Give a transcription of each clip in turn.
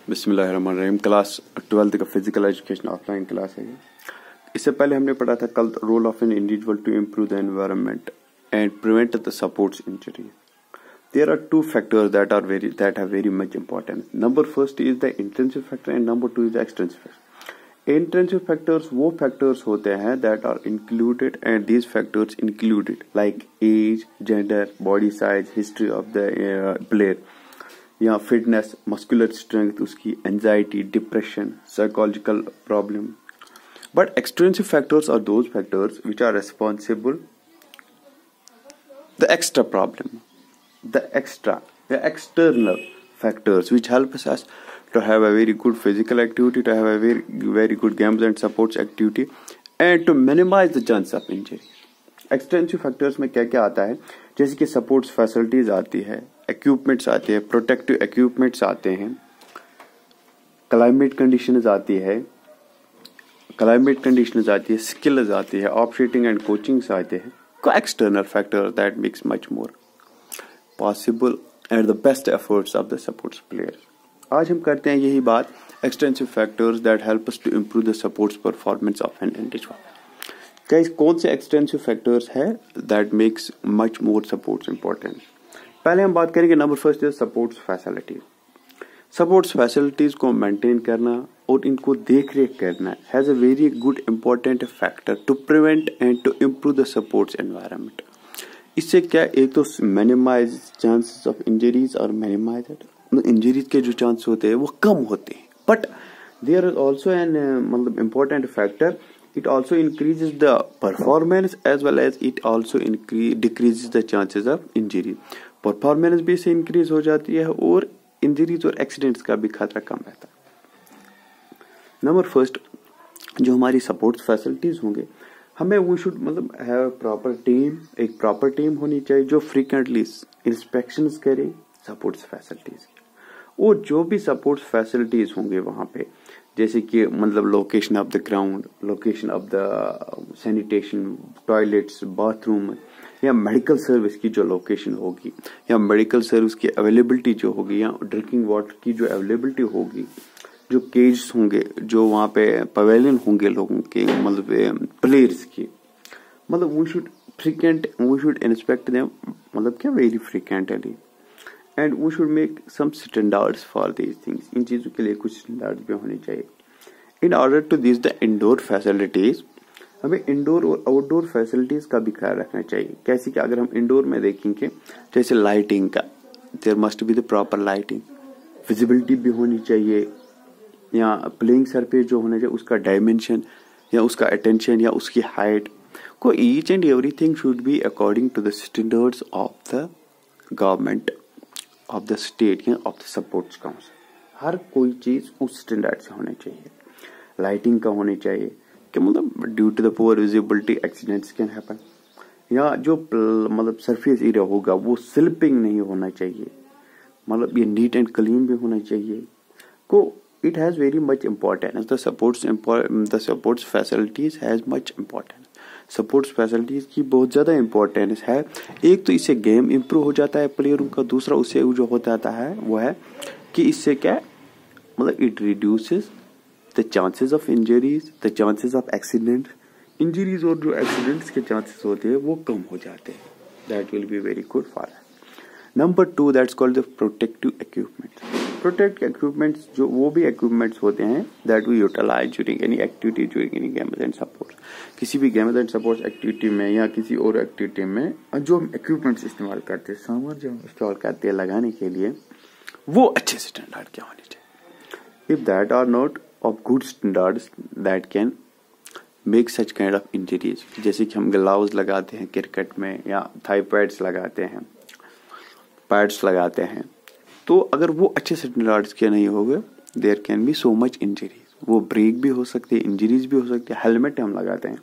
बिस्मिल्लाहिर्रहमानिर्रहीम। Class 12th का physical education offline class है। इससे पहले हमने पढ़ा था कल role of an individual to improve the environment and prevent the sports injury. There are two factors that have very much importance. Number first is the intrinsic factor and number two is the extrinsic factor. Intrinsic factors वो factors होते हैं that are included and these factors included like age, gender, body size, history of the player, या fitness, muscular strength उसकी, anxiety, depression, psychological problem. But extrinsic factors are those factors which are responsible the extra problem. The external factors which help us to have a very good physical activity, to have a very good games and sports activity, and to minimize the chance of injury. Extensive factors में क्या क्या आता है, जैसे कि supports facilities आती है, equipments आते हैं, प्रोटेक्टिव इक्विपमेंट्स आते हैं, क्लाइमेट कंडीशंस आती है, स्किल्स आती है, ऑपरेटिंग एंड कोचिंग्स आते हैं, को external factor that makes much more possible and the best efforts of the supports players. आज हम करते हैं यही बात extensive factors that help us to improve the supports performance of an individual. Guys, कौन से extensive factors है that makes much more supports important? पहले हम बात करेंगे नंबर फर्स्ट है supports facilities. Supports facilities को maintain करना और इनको देख रेख करना has a very good important factor to prevent and to improve the supports environment. इससे क्या एक तो मिनिमाइज चांसेस ऑफ इंजरीज और मिनिमाइज इंजरीज के जो चांस होते हैं वो कम होते हैं, but there is also an मतलब important factor, it also increases the performance as well as it also decreases the chances of injury. Performance भी इससे इंक्रीज हो जाती है और इंजरीज और एक्सीडेंट्स का भी खतरा कम रहता है। नंबर फर्स्ट, जो हमारी सपोर्ट फैसिलिटीज होंगे, हमें वी शुड मतलब हैव प्रॉपर टीम, एक प्रॉपर टीम होनी चाहिए जो फ्रीक्वेंटली इंस्पेक्शंस करे सपोर्ट्स फैसिलिटीज की। और जो भी सपोर्ट्स फैसिलिटीज होंगे वहां पे, जैसे कि मतलब location of the ground, location of the sanitation, toilets, bathroom, या मेडिकल सर्विस की जो लोकेशन होगी, या मेडिकल सर्विस की अवेलेबिलिटी जो होगी, या ड्रिंकिंग वाटर की जो अवेलेबिलिटी होगी, जो केज होंगे, जो वहाँ पे पवेलियन होंगे लोगों के मतलब प्लेयर्स की, मतलब वी शुड इंस्पेक्ट देम, मतलब क्या very frequently, and we should make some standards for these things. इन चीजों के लिए कुछ स्टैंडर्ड्स भी होने चाहिए। In order to this the indoor facilities, हमें इंडोर और आउटडोर फैसिलिटीज का भी ख्याल रखना चाहिए। कैसे कि अगर हम इंडोर में देखेंगे, जैसे लाइटिंग का, there must be the proper lighting, visibility भी होनी चाहिए, या प्लेइंग सरफेस जो होना चाहिए उसका डायमेंशन या उसका अटेंशन या उसकी हाइट को, each and everything should be according to the standards of the government, of the state या ऑफ द सपोर्ट्स काउंसिल। हर कोई चीज उस स्टैंडर्ड से होनी चाहिए। लाइटिंग का होनी चाहिए कि मतलब due to the poor visibility accidents can happen, या जो मतलब सरफेस एरिया होगा वो स्लिपिंग नहीं होना चाहिए, मतलब ये नीट एंड क्लीन भी होना चाहिए। को it has very much importance. The supports facilities has much importance. Supports facilities की बहुत ज़्यादा इम्पोर्टेंस है। एक तो इससे गेम इम्प्रूव हो जाता है प्लेयरों का, दूसरा उससे जो हो जाता है वो है कि इससे क्या मतलब it reduces the chances of injuries, the chances of accident, injuries और जो एक्सीडेंट्स के चांसेस होते हैं वो कम हो जाते हैं। That will be very good for number two, that's called the protective equipment. Protective equipments जो वो भी इक्विपमेंट्स होते हैं that we utilize during any activity, during any games and sports. किसी भी गेम्स एंड सपोर्ट्स एक्टिविटी में या किसी और एक्टिविटी में जो हम इक्विपमेंट्स इस्तेमाल करते हैं, सामान जो हम इस्तेमाल करते हैं लगाने के लिए, वो अच्छे स्टैंडर्ड के होने चाहिए। If that are not of good standards that can make such kind of injuries. जैसे कि हम ग्लव्स लगाते हैं क्रिकेट में, या थाई पैड्स लगाते हैं, पैड्स लगाते हैं, तो अगर वो अच्छे स्टैंडर्ड्स के नहीं होंगे there can be so much injuries, वो ब्रेक भी हो सकती है, इंजरीज भी हो सकती है। हेलमेट हम लगाते हैं,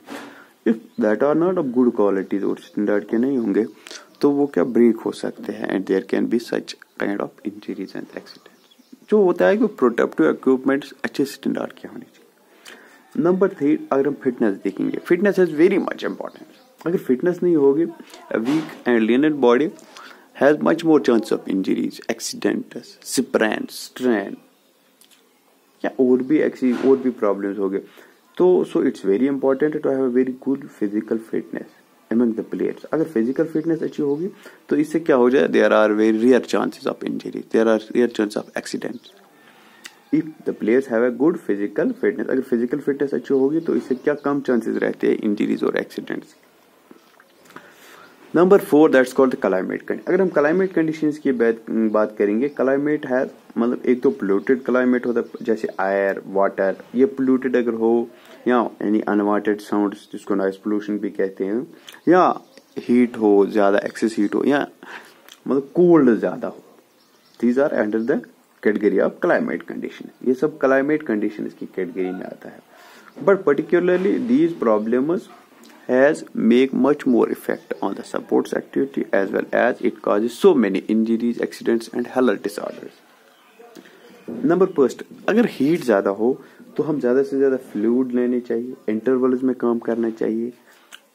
if that are not of good qualities और स्टैंडर्ड के नहीं होंगे तो वो क्या ब्रेक हो सकते हैं, and there can be such kind of injuries and accidents. जो होता है कि प्रोटेक्टिव इक्विपमेंट्स अच्छे स्टैंडर्ड के होने चाहिए। नंबर 3, अगर हम फिटनेस देखेंगे, fitness is very much important. अगर फिटनेस नहीं होगी, weak and leaned body has much more chance of injuries, accidents, sprains, strain, या और भी प्रॉब्लम्स हो गए। तो so it's very important to have a very good physical fitness among the players। अगर फिजिकल फिटनेस अच्छी होगी तो इससे क्या हो जाए, there are very rare chances of injury, there are rare chances of accidents if the players have a good physical fitness. अगर physical fitness अच्छी होगी तो इससे क्या कम चांसेस रहते हैं इंजरीज और accidents. Number 4 that's called climate condition. अगर हम क्लाइमेट कंडीशंस की बात करेंगे, क्लाइमेट है मतलब एक तो पोल्यूटेड क्लाइमेट होता है जैसे एयर वाटर, ये पोल्यूटेड अगर हो या यानी अनवांटेड साउंड्स जिसको नॉइस पोल्यूशन भी कहते हैं, या हीट हो ज्यादा एक्सेस हीट हो, या मतलब कोल्ड ज्यादा हो, these are under the category of climate condition. ये सब क्लाइमेट कंडीशन की कैटेगरी में आता है। But particularly these problems has make much more effect on the sports activity as well as it causes so many injuries, accidents and health disorders। Number first, अगर heat ज्यादा हो तो हम ज्यादा से ज्यादा फ्लूइड लेने चाहिए, इंटरवल्स में काम करना चाहिए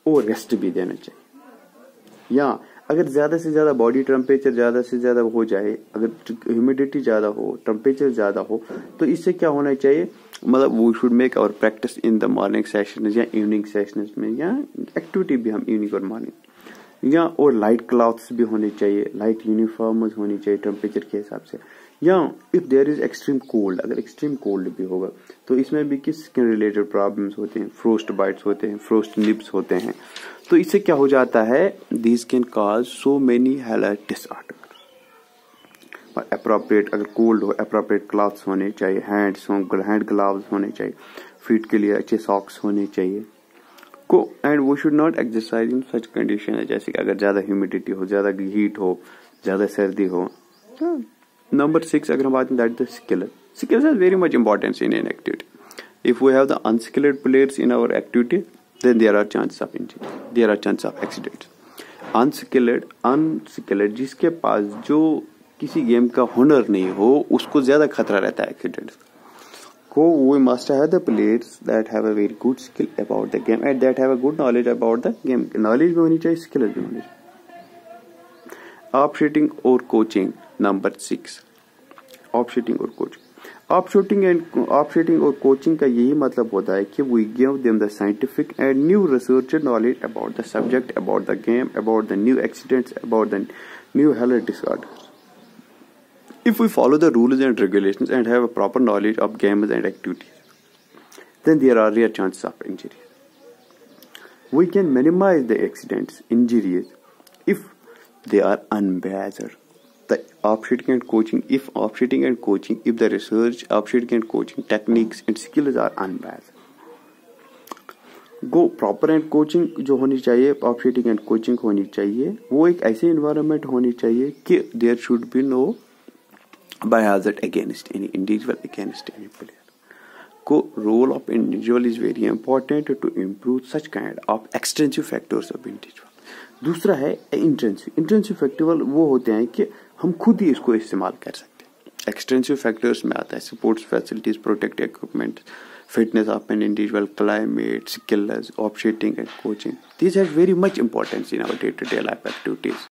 और रेस्ट भी देना चाहिए। या अगर ज्यादा से ज्यादा बॉडी टेम्परेचर ज्यादा से ज्यादा हो जाए, अगर ह्यूमिडिटी ज्यादा हो, टेम्परेचर ज्यादा हो, तो इससे क्या होना चाहिए, मतलब we should make our practice in the morning sessions या इवनिंग सेशंस में, या एक्टिविटी भी हम इवनिंग और मॉर्निंग, या और लाइट क्लॉथ्स भी होने चाहिए, लाइट यूनिफॉर्म्स होनी चाहिए टेम्परेचर के हिसाब से। या if there is extreme cold, अगर एक्सट्रीम कोल्ड भी होगा तो इसमें भी किस स्किन रिलेटेड प्रॉब्लम्स होते हैं, फ्रोस्ट बाइट्स होते हैं, फ्रोस्ट निप्स होते हैं। तो इससे क्या हो जाता है, this can cause so many health disorder. Appropriate अगर कोल्ड हो, अप्रोप्रिएट क्लॉथ्स होने चाहिए, हैंड ग्लव्स होने चाहिए, फीट के लिए अच्छे सॉक्स होने चाहिए को, एंड वो should not exercise in such condition है, जैसे कि अगर ज्यादा ह्यूमिडिटी हो, ज्यादा हीट हो, ज्यादा सर्दी हो। नंबर 6 अगर हम बात करें that the skills has very much importance in an activity. If we have the unskilled players in our activity then there are chances of injury, there are chances of accidents. Unskilled जिसके पास जो किसी game का हुनर नहीं हो, उसको ज्यादा खतरा रहता है एक्सीडेंट्स को। We must have the players that have a very good skill about the game and that have a good knowledge about the game. Knowledge भी होनी चाहिए, स्किल भी होनी चाहिए। ऑफशूटिंग और कोचिंग नंबर 6, ऑफशूटिंग और कोचिंग। ऑफशूटिंग और कोचिंग का यही मतलब होता है कि we give them the scientific and new research knowledge about the subject, about the game, about the new accidents, about the new health disorders. If we follow the rules and regulations and have a proper knowledge of games and activities, then there are rare chances of injury. We can minimize the accidents, injuries, if they are unbiased. The offshooting and coaching, if the research, offshooting and coaching techniques and skills are unbiased. Go proper and coaching जो होनी चाहिए, ऑफशूटिंग and coaching होनी चाहिए, वो एक ऐसी environment होनी चाहिए कि there should be no bias against any individual, against any player. Role of individual is very important to improve such kind of extrinsic factors of individual। दूसरा है इंट्रिंसिक फैक्टर, वो होते हैं कि हम खुद ही इसको इस्तेमाल कर सकते हैं। एक्सटेंसिव फैक्टर्स में आता है sports facilities, protect equipment, fitness of an individual, climate, skills, off shooting and coaching. This has very much importance in our day to day life activities.